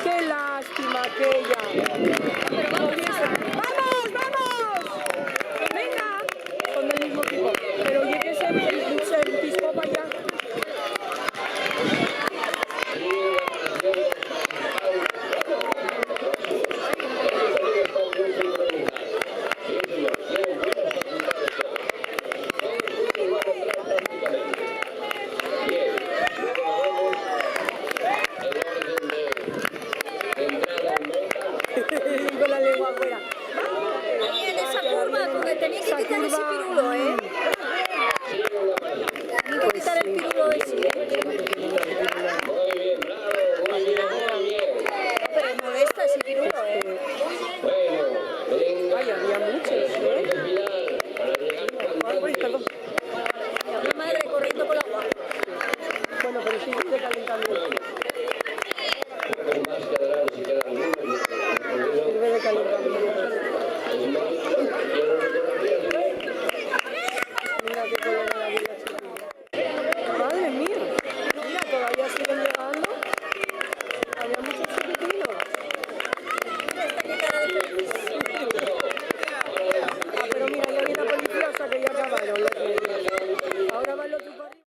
Qué lástima aquella. Pero vamos ¡Vamos, vamos! Venga, con el mismo tipo. Pero oye que se piscó para allá. Con la lengua afuera. ahí en esa curva, porque tenía que quitar ese pirulo, ¿eh? Tenía que quitar el pirulo ese, pero molesta ese pirulo, ¿eh? Ay, había muchos, ¿eh? Ay, perdón. La madre corriendo con el agua. Bueno, pero sí, estoy calentando.